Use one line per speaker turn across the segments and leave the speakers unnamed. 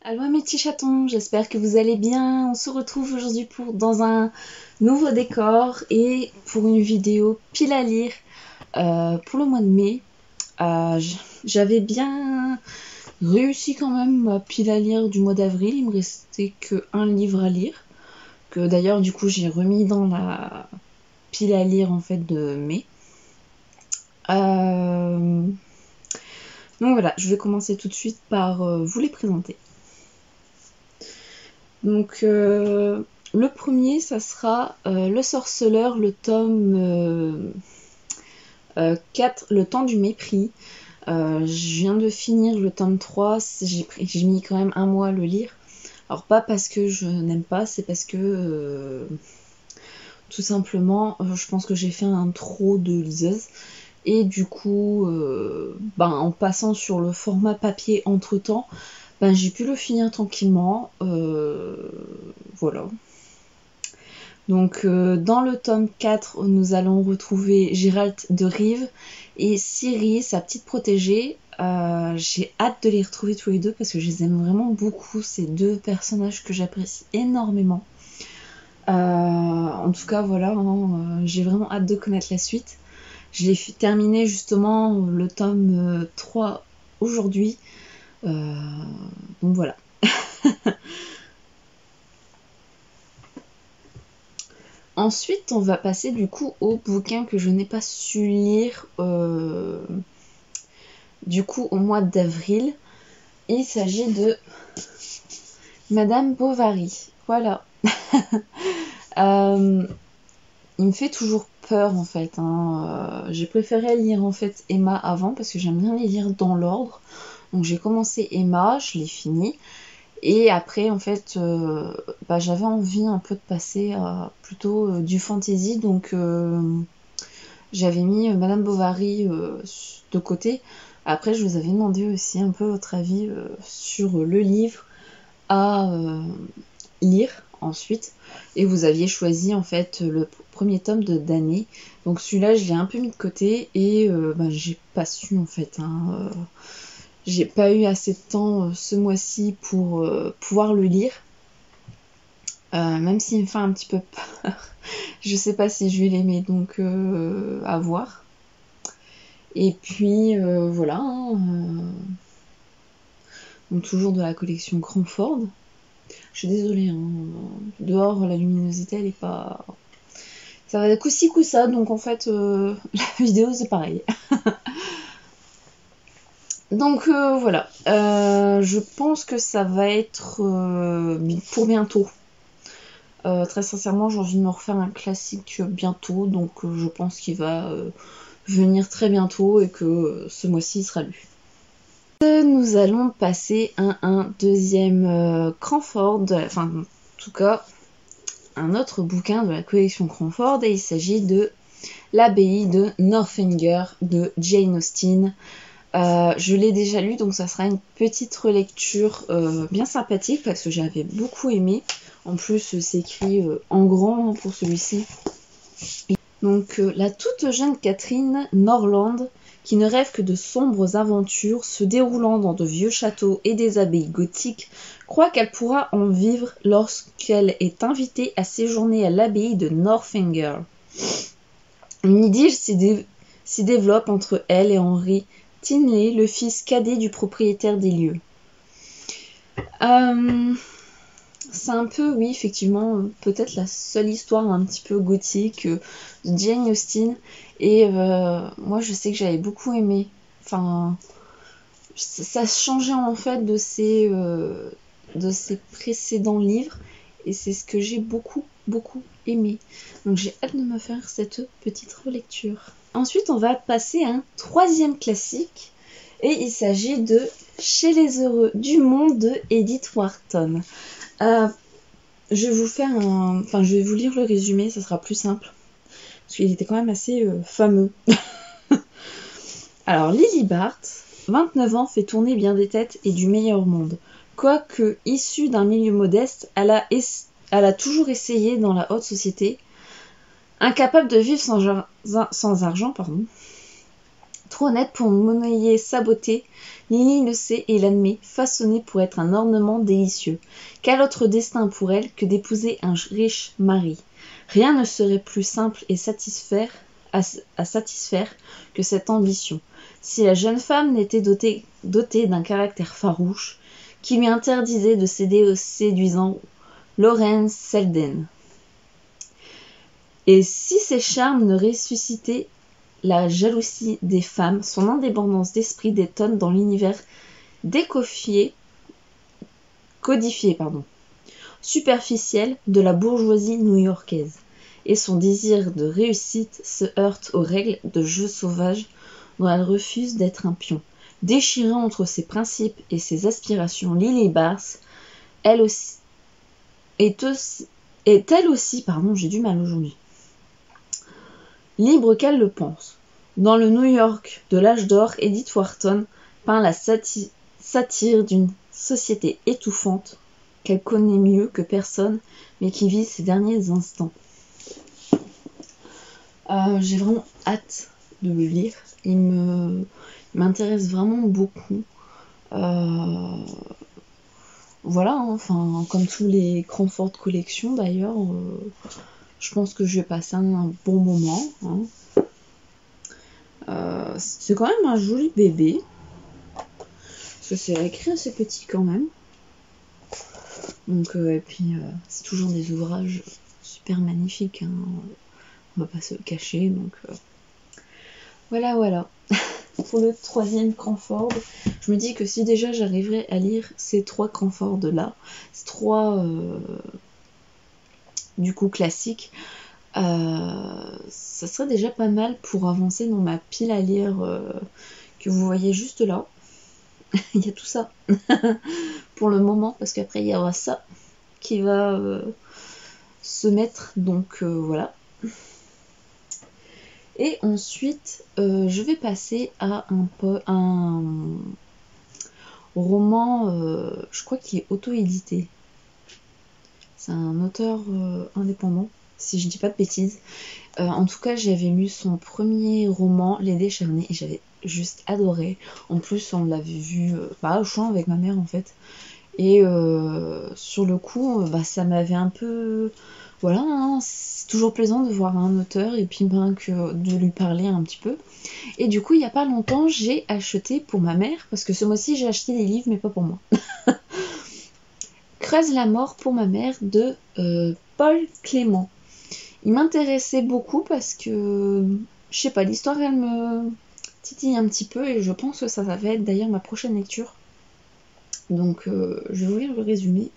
Allô mes petits chatons, j'espère que vous allez bien. On se retrouve aujourd'hui dans un nouveau décor et pour une vidéo pile à lire pour le mois de mai. J'avais bien réussi quand même ma pile à lire du mois d'avril. Il me restait que un livre à lire, que d'ailleurs du coup j'ai remis dans la pile à lire en fait de mai. Donc voilà, je vais commencer tout de suite par vous les présenter. Donc le premier, ça sera Le Sorceleur, le tome 4, Le Temps du Mépris. Je viens de finir le tome 3, j'ai mis quand même un mois à le lire. Alors pas parce que je n'aime pas, c'est parce que tout simplement, je pense que j'ai fait un trop de liseuse. Et du coup, en passant sur le format papier entre temps, j'ai pu le finir tranquillement. Voilà. Donc dans le tome 4, nous allons retrouver Gérald de Rive et Ciri, sa petite protégée. J'ai hâte de les retrouver tous les deux parce que je les aime vraiment beaucoup, ces deux personnages que j'apprécie énormément. En tout cas, voilà, j'ai vraiment hâte de connaître la suite. Je l'ai terminé justement le tome 3 aujourd'hui. Donc voilà. Ensuite, on va passer du coup au bouquin que je n'ai pas su lire du coup au mois d'avril. Il s'agit de Madame Bovary. Voilà. Il me fait toujours peur en fait. J'ai préféré lire en fait Emma avant parce que j'aime bien les lire dans l'ordre. Donc j'ai commencé Emma, je l'ai fini. Et après, en fait, j'avais envie un peu de passer à plutôt du fantasy, donc j'avais mis Madame Bovary de côté. Après, je vous avais demandé aussi un peu votre avis sur le livre à lire ensuite. Et vous aviez choisi en fait le premier tome de Danae. Donc celui-là, je l'ai un peu mis de côté et j'ai pas su en fait. J'ai pas eu assez de temps ce mois-ci pour pouvoir le lire. Même s'il me fait un petit peu peur. Je sais pas si je vais l'aimer, donc à voir. Et puis voilà. Donc toujours de la collection Cranford. Je suis désolée, dehors la luminosité elle est pas. Ça va coup-ci coup-ça, donc en fait la vidéo c'est pareil. Donc voilà, je pense que ça va être pour bientôt. Très sincèrement, j'ai envie de me refaire un classique bientôt, donc je pense qu'il va venir très bientôt et que ce mois-ci il sera lu. Nous allons passer à un deuxième Cranford, enfin en tout cas un autre bouquin de la collection Cranford, et il s'agit de L'abbaye de Northanger de Jane Austen. Je l'ai déjà lu, donc ça sera une petite relecture bien sympathique parce que j'avais beaucoup aimé. En plus, c'est écrit en grand pour celui-ci. Donc, la toute jeune Catherine Norland, qui ne rêve que de sombres aventures se déroulant dans de vieux châteaux et des abbayes gothiques, croit qu'elle pourra en vivre lorsqu'elle est invitée à séjourner à l'abbaye de Northanger. Une idylle s'y développe entre elle et Henry Tinley, le fils cadet du propriétaire des lieux. C'est un peu, oui, effectivement, peut-être la seule histoire un petit peu gothique de Jane Austen. Et moi, je sais que j'avais beaucoup aimé. Enfin, ça changeait en fait de ses précédents livres. Et c'est ce que j'ai beaucoup aimé. Donc j'ai hâte de me faire cette petite relecture. Ensuite, on va passer à un troisième classique. Et il s'agit de Chez les heureux du monde de Edith Wharton. Je vais vous lire le résumé, ça sera plus simple. Parce qu'il était quand même assez fameux. Alors, Lily Barth, 29 ans, fait tourner bien des têtes et du meilleur monde. Quoique issue d'un milieu modeste, elle a toujours essayé dans la haute société. Incapable de vivre sans argent, Trop honnête pour monnayer sa beauté, Lily le sait et l'admet, façonnée pour être un ornement délicieux. Quel autre destin pour elle que d'épouser un riche mari? Rien ne serait plus simple et à satisfaire que cette ambition. Si la jeune femme n'était dotée d'un caractère farouche, qui lui interdisait de céder au séduisant Lorenz Selden. Et si ses charmes ne ressuscitaient la jalousie des femmes, son indépendance d'esprit détonne dans l'univers codifié, superficiel de la bourgeoisie new-yorkaise. Et son désir de réussite se heurte aux règles de jeu sauvage dont elle refuse d'être un pion. Déchirant entre ses principes et ses aspirations, Lily Barnes, elle aussi, j'ai du mal aujourd'hui, libre qu'elle le pense. Dans le New York de l'âge d'or, Edith Wharton peint la satire d'une société étouffante qu'elle connaît mieux que personne, mais qui vit ses derniers instants. J'ai vraiment hâte de le lire. Il m'intéresse vraiment beaucoup. Voilà, hein, enfin, comme tous les Cranford Collection d'ailleurs, je pense que je vais passer un bon moment. Hein. C'est quand même un joli bébé. Parce que c'est écrit assez petit quand même. Donc, et puis, c'est toujours des ouvrages super magnifiques. Hein. On va pas se le cacher. Donc, voilà. Pour le 3e Cranford, je me dis que si déjà j'arriverais à lire ces 3 Cranford là, ces 3 du coup classiques, ça serait déjà pas mal pour avancer dans ma pile à lire que vous voyez juste là. Il y a tout ça pour le moment, parce qu'après il y aura ça qui va se mettre, donc voilà. Et ensuite, je vais passer à un roman, je crois qu'il est auto-édité. C'est un auteur indépendant, si je dis pas de bêtises. En tout cas, j'avais lu son premier roman, Les Décharnés, et j'avais juste adoré. En plus, on l'avait vu au champ avec ma mère, en fait. Et sur le coup, ça m'avait un peu... Voilà, hein, c'est toujours plaisant de voir un auteur et puis que de lui parler un petit peu. Et du coup, il n'y a pas longtemps, j'ai acheté pour ma mère, parce que ce mois-ci, j'ai acheté des livres, mais pas pour moi. Creuse la mort pour ma mère de Paul Clément. Il m'intéressait beaucoup parce que, je sais pas, l'histoire, elle me titille un petit peu et je pense que ça va être d'ailleurs ma prochaine lecture. Donc, je vais vous lire le résumé.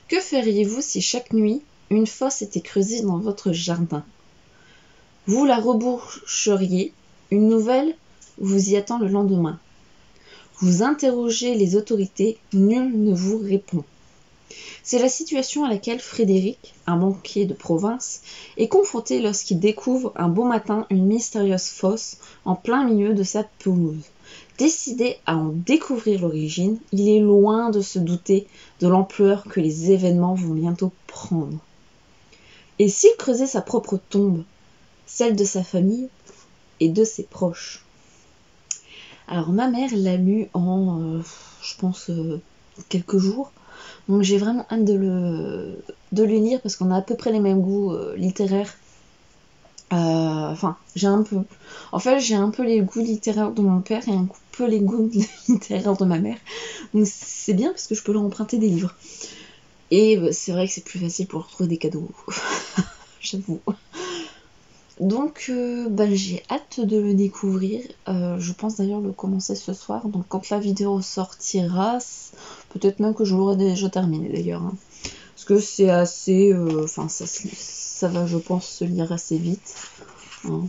Que feriez-vous si chaque nuit, une fosse était creusée dans votre jardin? Vous la reboucheriez, une nouvelle vous y attend le lendemain. Vous interrogez les autorités, nul ne vous répond. C'est la situation à laquelle Frédéric, un banquier de province, est confronté lorsqu'il découvre un beau matin une mystérieuse fosse en plein milieu de sa pelouse. Décidé à en découvrir l'origine, il est loin de se douter de l'ampleur que les événements vont bientôt prendre. Et s'il creusait sa propre tombe, celle de sa famille et de ses proches? Alors ma mère l'a lu en, je pense, quelques jours. Donc j'ai vraiment hâte de le lire parce qu'on a à peu près les mêmes goûts littéraires. J'ai un peu les goûts littéraires de mon père et un peu les goûts littéraires de ma mère. Donc c'est bien parce que je peux leur emprunter des livres. Et c'est vrai que c'est plus facile pour trouver des cadeaux. J'avoue. Donc j'ai hâte de le découvrir. Je pense d'ailleurs le commencer ce soir. Donc quand la vidéo sortira, peut-être même que je l'aurai déjà terminé d'ailleurs. Hein. Parce que c'est assez... ça va, je pense, se lire assez vite. Hein.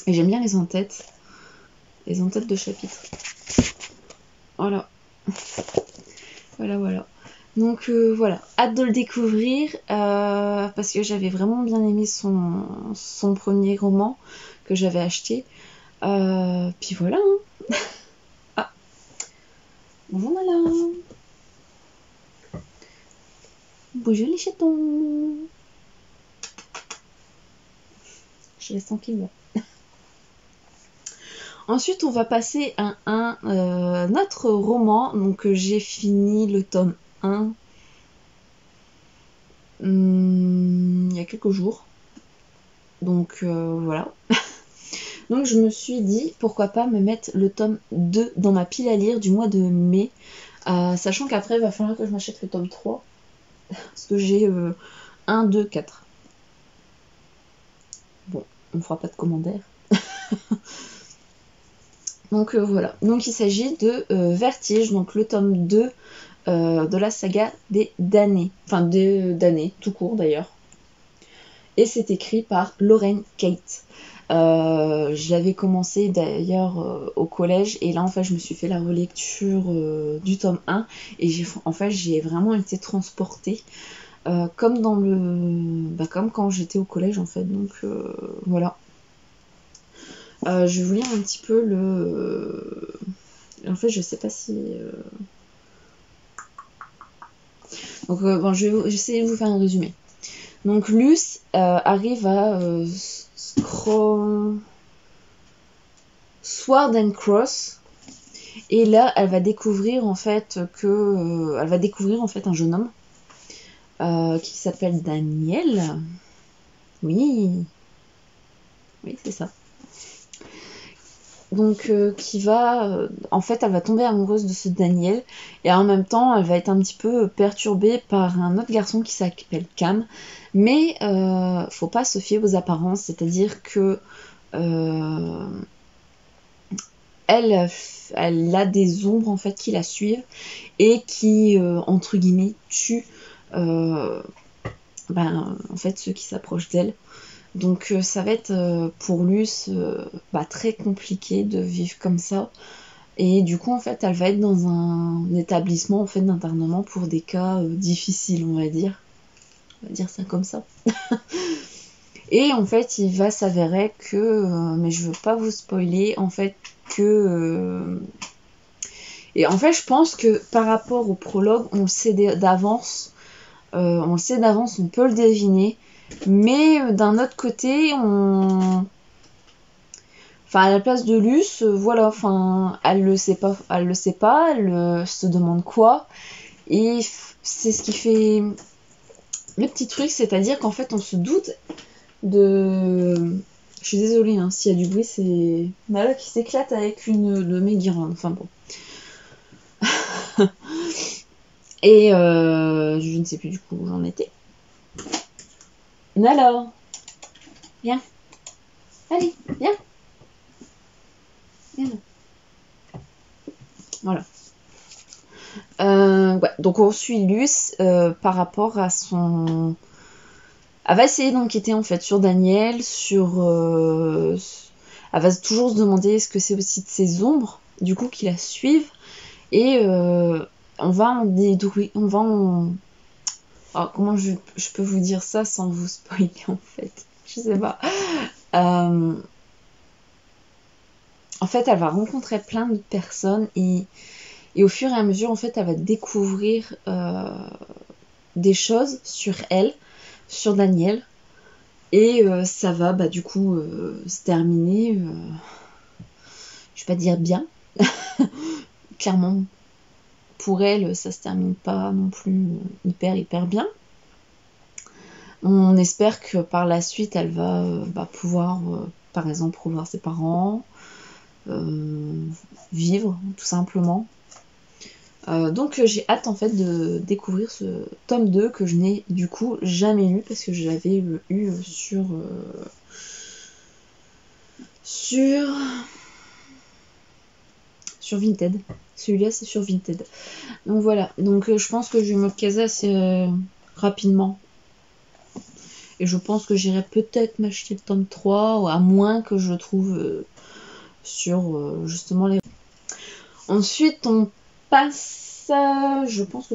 Et j'aime bien les en-têtes. Les en-têtes de chapitres. Voilà. Voilà. Donc voilà, hâte de le découvrir parce que j'avais vraiment bien aimé son premier roman que j'avais acheté. Puis voilà. Hein. Ah. Bonjour Malin. Bonjour les chatons. Je laisse tranquille. Ensuite, on va passer à un autre roman. Donc, j'ai fini le tome 1 il y a quelques jours. Donc, voilà. Donc, je me suis dit, pourquoi pas me mettre le tome 2 dans ma pile à lire du mois de mai. Sachant qu'après, il va falloir que je m'achète le tome 3. Parce que j'ai 1, 2, 4. Bon, on fera pas de commentaires. Donc voilà, donc il s'agit de Vertige, donc le tome 2 de la saga des damnés, enfin des damnés, tout court d'ailleurs. Et c'est écrit par Lorraine Kate. Je l'avais commencé d'ailleurs au collège, et là en fait je me suis fait la relecture du tome 1, et j'ai vraiment été transportée comme dans comme quand j'étais au collège en fait, donc voilà. Je vais vous lire un petit peu le... En fait, je sais pas si... Donc, bon, je vais essayer de vous faire un résumé. Donc, Luce arrive à Sword and Cross. Et là, elle va découvrir en fait un jeune homme qui s'appelle Daniel. Oui, c'est ça. Donc qui va en fait elle va tomber amoureuse de ce Daniel, et en même temps elle va être un petit peu perturbée par un autre garçon qui s'appelle Cam, mais faut pas se fier aux apparences, c'est-à-dire que elle a des ombres en fait qui la suivent et qui entre guillemets tuent en fait ceux qui s'approchent d'elle. Donc ça va être pour Luce très compliqué de vivre comme ça. Et du coup en fait elle va être dans un établissement en fait d'internement pour des cas difficiles, on va dire. On va dire ça comme ça. Et en fait il va s'avérer que, mais je veux pas vous spoiler, en fait que... Et en fait je pense que par rapport au prologue, on le sait d'avance, on peut le deviner. Mais d'un autre côté, à la place de Luce, elle le sait pas, elle se demande quoi, et c'est ce qui fait le petit truc, c'est-à-dire qu'en fait on se doute de... Je suis désolée, hein, s'il y a du bruit, c'est Nala qui s'éclate avec une de mes guirlandes, enfin bon. Et je ne sais plus du coup où j'en étais. Nala, viens. Allez, viens. Voilà. Donc on suit Luce par rapport à son... Elle va essayer d'enquêter en fait sur Daniel, elle va toujours se demander est-ce que c'est aussi de ses ombres, du coup, qui la suivent, et on va en déduire, Alors, comment je peux vous dire ça sans vous spoiler en fait, je sais pas. En fait, elle va rencontrer plein de personnes, et au fur et à mesure, en fait, elle va découvrir des choses sur elle, sur Daniel, et ça va, du coup, se terminer, je vais pas dire bien, clairement, pour elle, ça se termine pas non plus hyper bien. On espère que par la suite, elle va pouvoir, par exemple, revoir ses parents, vivre, tout simplement. Donc j'ai hâte en fait de découvrir ce tome 2 que je n'ai du coup jamais lu, parce que je l'avais eu sur Vinted. Celui-là c'est sur Vinted. Donc voilà, donc je pense que je vais me caser assez rapidement. Et je pense que j'irai peut-être m'acheter le tome 3, à moins que je le trouve sur justement les... Ensuite on passe, je pense que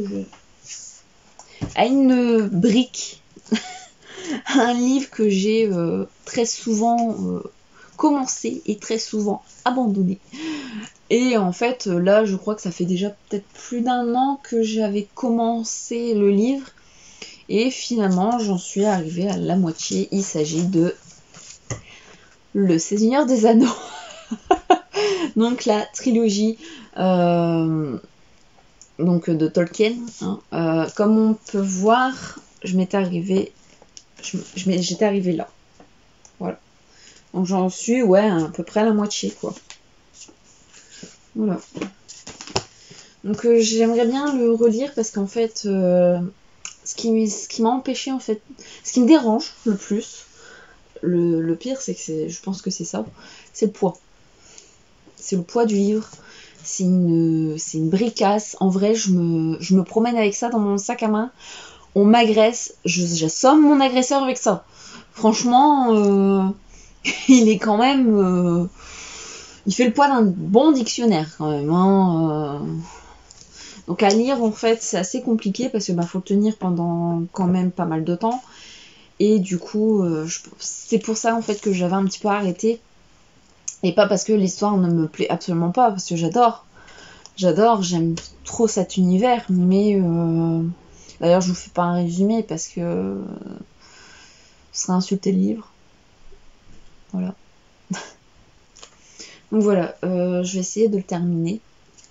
à une brique, un livre que j'ai très souvent commencé et très souvent abandonné. Et en fait, là, je crois que ça fait déjà peut-être plus d'1 an que j'avais commencé le livre, et finalement, j'en suis arrivée à la moitié. Il s'agit de Le Seigneur des Anneaux. Donc la trilogie donc de Tolkien. Hein. Comme on peut voir, j'étais arrivée là. Voilà. Donc j'en suis à peu près à la moitié quoi. Voilà. Donc j'aimerais bien le relire parce qu'en fait ce qui m'a empêché en fait, ce qui me dérange le plus, le pire c'est que je pense que c'est ça, c'est le poids. C'est le poids du livre. C'est une bricasse. En vrai, je me promène avec ça dans mon sac à main. On m'agresse. J'assomme mon agresseur avec ça. Franchement, il est quand même... il fait le poids d'un bon dictionnaire quand même. Hein. Donc à lire, en fait, c'est assez compliqué parce que faut le tenir pendant quand même pas mal de temps. Et du coup, c'est pour ça en fait que j'avais un petit peu arrêté. Et pas parce que l'histoire ne me plaît absolument pas, parce que j'adore, j'aime trop cet univers, mais d'ailleurs je vous fais pas un résumé parce que ce serait insulter le livre. Voilà. Donc voilà, je vais essayer de le terminer,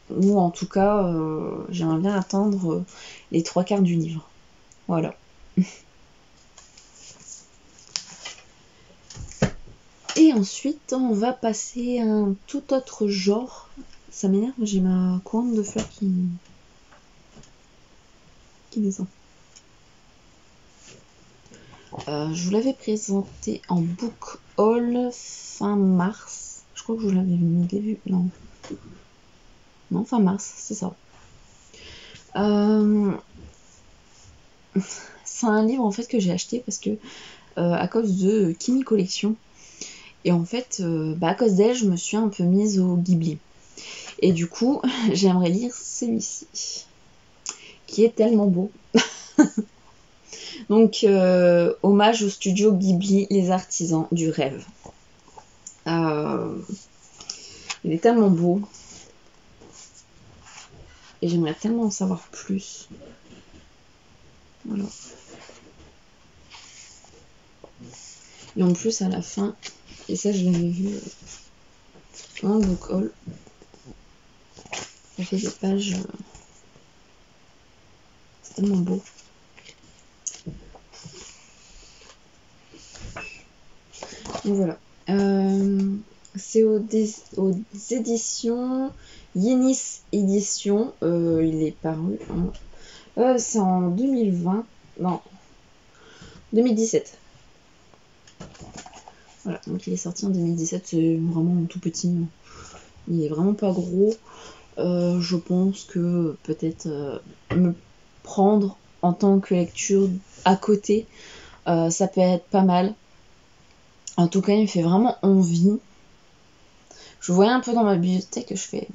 ou en tout cas, j'aimerais bien attendre les 3/4 du livre. Voilà. Et ensuite, on va passer à un tout autre genre. Ça m'énerve, j'ai ma couronne de fleurs qui descend. Je vous l'avais présenté en book haul fin mars. Je crois que je vous l'avais mis début. Non, fin mars, c'est ça. C'est un livre en fait que j'ai acheté parce que à cause de Kimi Collection. Et en fait, à cause d'elle, je me suis un peu mise au Ghibli. Et du coup, j'aimerais lire celui-ci, qui est tellement beau. Donc, hommage au studio Ghibli, les artisans du rêve. Il est tellement beau. Et j'aimerais tellement en savoir plus. Voilà. Et en plus, à la fin, et ça je l'avais vu en book haul, ça fait des pages, c'est tellement beau. Donc voilà, c'est aux éditions Yenis Édition, il est paru c'est en 2020, non, 2017. Voilà, donc il est sorti en 2017, c'est vraiment tout petit, il est vraiment pas gros. Je pense que peut-être me prendre en tant que lecture à côté, ça peut être pas mal. En tout cas, il me fait vraiment envie. Je voyais un peu dans ma bibliothèque que je fais...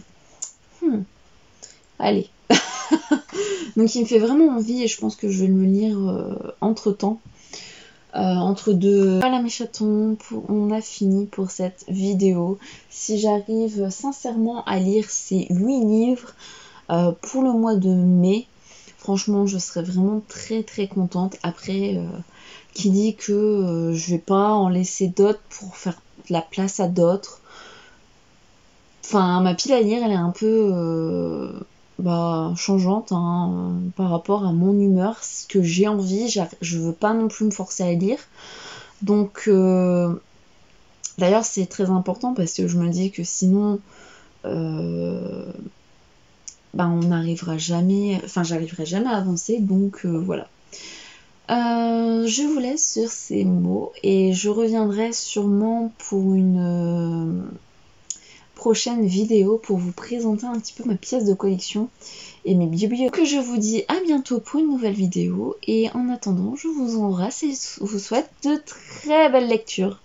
allez. Donc il me fait vraiment envie et je pense que je vais me lire entre-temps. Entre deux... Voilà mes chatons, on a fini pour cette vidéo. Si j'arrive sincèrement à lire ces 8 livres pour le mois de mai, franchement je serais vraiment très très contente. Après, qui dit que je vais pas en laisser d'autres pour faire de la place à d'autres. Enfin, ma pile à lire elle est un peu changeante par rapport à mon humeur, ce que j'ai envie, je veux pas non plus me forcer à lire. Donc d'ailleurs c'est très important parce que je me dis que sinon on n'arrivera jamais, j'arriverai jamais à avancer, donc voilà. Je vous laisse sur ces mots et je reviendrai sûrement pour une prochaine vidéo pour vous présenter un petit peu ma pièce de collection et mes bibliothèques. Que je vous dis à bientôt pour une nouvelle vidéo et en attendant je vous embrasse et vous souhaite de très belles lectures.